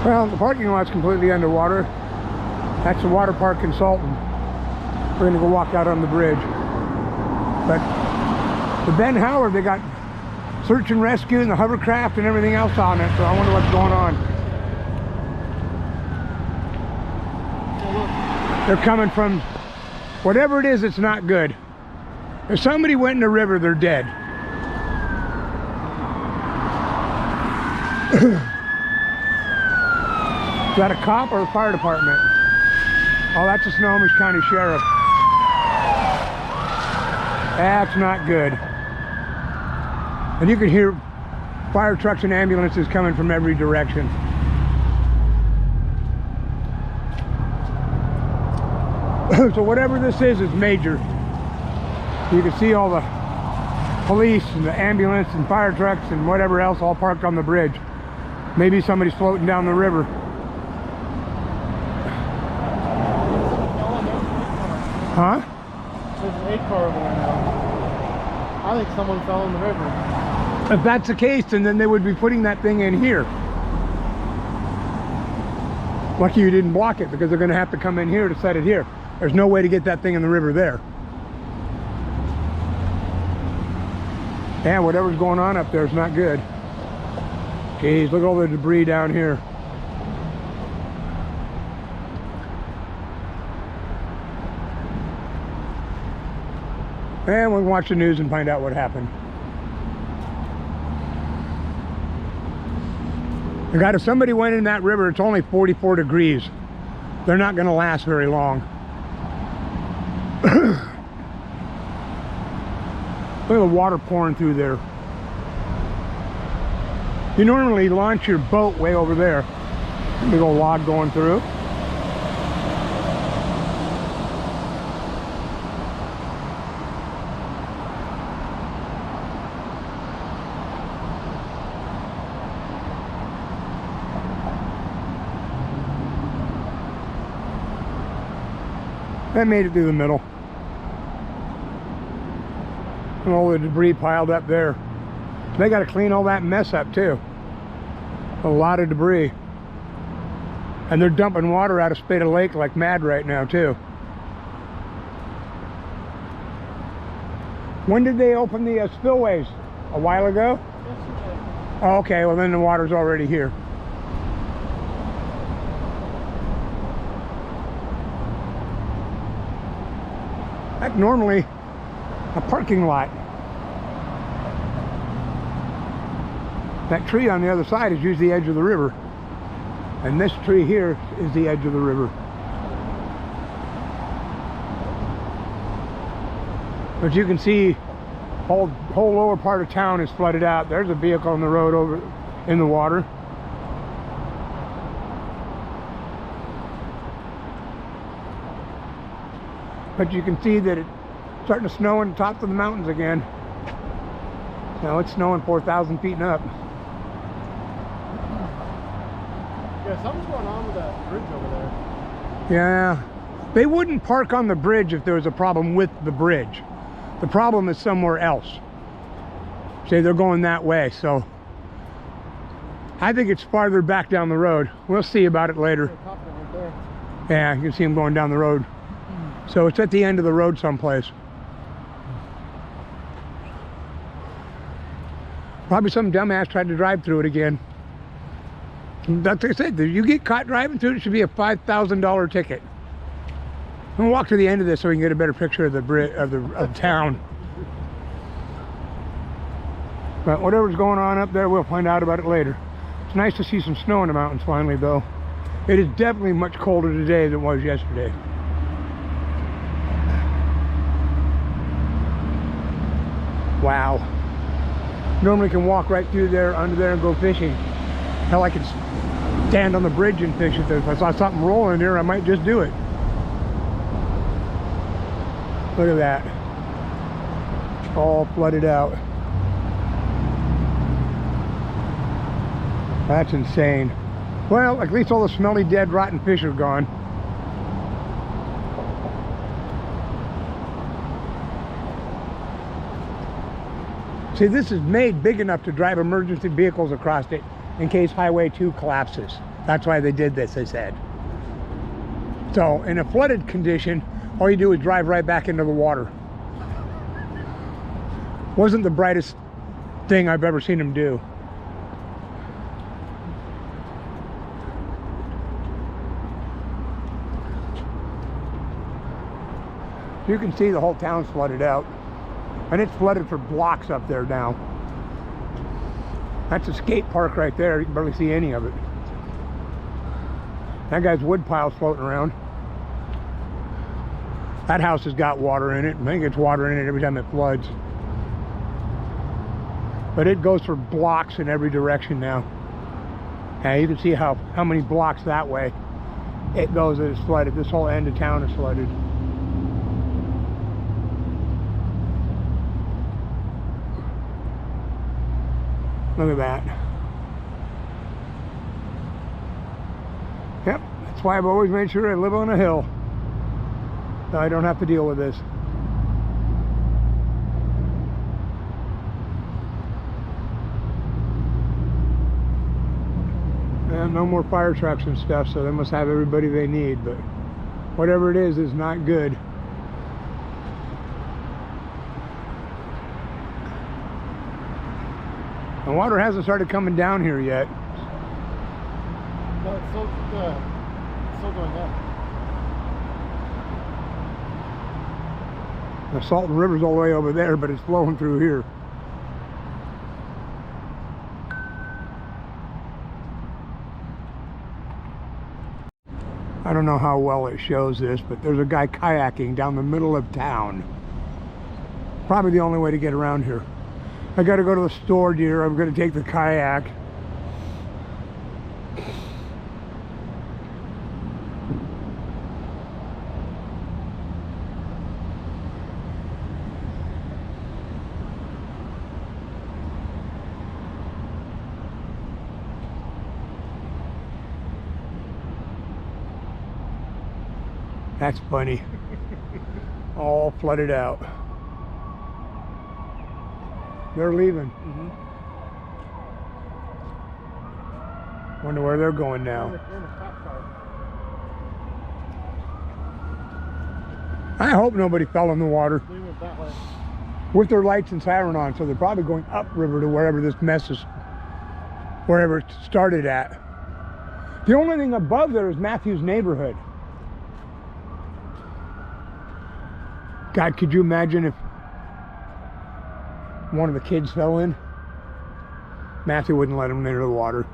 Well, the parking lot's completely underwater. That's the water park in Sultan. We're gonna go walk out on the bridge. But the Ben Howard, they got search and rescue and the hovercraft and everything else on it, so I wonder what's going on. They're coming from whatever it is, it's not good. If somebody went in the river, they're dead. Is that a cop or a fire department? Oh, that's the Snohomish County Sheriff. That's not good. And you can hear fire trucks and ambulances coming from every direction. So whatever this is major. You can see all the police and the ambulance and fire trucks and whatever else all parked on the bridge. Maybe somebody's floating down the river. Huh? There's an 8-car over there now. I think someone fell in the river. If that's the case, then they would be putting that thing in here. Lucky you didn't block it, because they're going to have to come in here to set it here. There's no way to get that thing in the river there. Yeah, whatever's going on up there is not good. Jeez, look at all the debris down here. And we'll watch the news and find out what happened. God, if somebody went in that river, it's only 44 degrees. They're not going to last very long. Look at the water pouring through there. You normally launch your boat way over there. Big old log going through. That made it through the middle. And all the debris piled up there. They got to clean all that mess up too. A lot of debris. And they're dumping water out of Spada Lake like mad right now too. When did they open the spillways? A while ago? Yesterday. Oh, okay, well then the water's already here. That's normally a parking lot. That tree on the other side is usually the edge of the river. And this tree here is the edge of the river. But you can see whole lower part of town is flooded out. There's a vehicle on the road over in the water. But you can see that it's starting to snow on the tops of the mountains again. Now it's snowing 4,000 feet and up. Yeah, something's going on with that bridge over there. Yeah, they wouldn't park on the bridge if there was a problem with the bridge. The problem is somewhere else. Say they're going that way, so I think it's farther back down the road. We'll see about it later. Right there. Yeah, you can see them going down the road. So it's at the end of the road someplace. Probably some dumbass tried to drive through it again. That's what I said. If you get caught driving through it, it should be a $5,000 ticket. I'm gonna walk to the end of this so we can get a better picture of the town. But whatever's going on up there, we'll find out about it later. It's nice to see some snow in the mountains finally, though. It is definitely much colder today than it was yesterday. Wow. Normally can walk right through there, under there, and go fishing. Hell, I could stand on the bridge and fish if I saw something rolling there. I might just do it. Look at that. All flooded out. That's insane. Well, at least all the smelly, dead, rotten fish are gone. See, this is made big enough to drive emergency vehicles across it in case Highway 2 collapses. That's why they did this, they said. So in a flooded condition, all you do is drive right back into the water. Wasn't the brightest thing I've ever seen them do. You can see the whole town's flooded out. And it's flooded for blocks up there now. That's a skate park right there. You can barely see any of it. That guy's wood pile's floating around. That house has got water in it. I think it's water in it every time it floods. But it goes for blocks in every direction now. And you can see how many blocks that way it goes that it's flooded. This whole end of town is flooded. Look at that. Yep, that's why I've always made sure I live on a hill, so I don't have to deal with this. And no more fire trucks and stuff, so they must have everybody they need, but whatever it is not good. The water hasn't started coming down here yet. No, it's still going up. The Sultan River's all the way over there, but it's flowing through here. I don't know how well it shows this, but there's a guy kayaking down the middle of town. Probably the only way to get around here. I gotta go to the store, dear. I'm gonna take the kayak. That's funny. All flooded out. They're leaving. Wonder where they're going now. I hope nobody fell in the water. We went that way. With their lights and siren on, so they're probably going upriver to wherever this mess is, wherever it started at. The only thing above there is Matthew's neighborhood. God, could you imagine if one of the kids fell in? Matthew wouldn't let him near the water.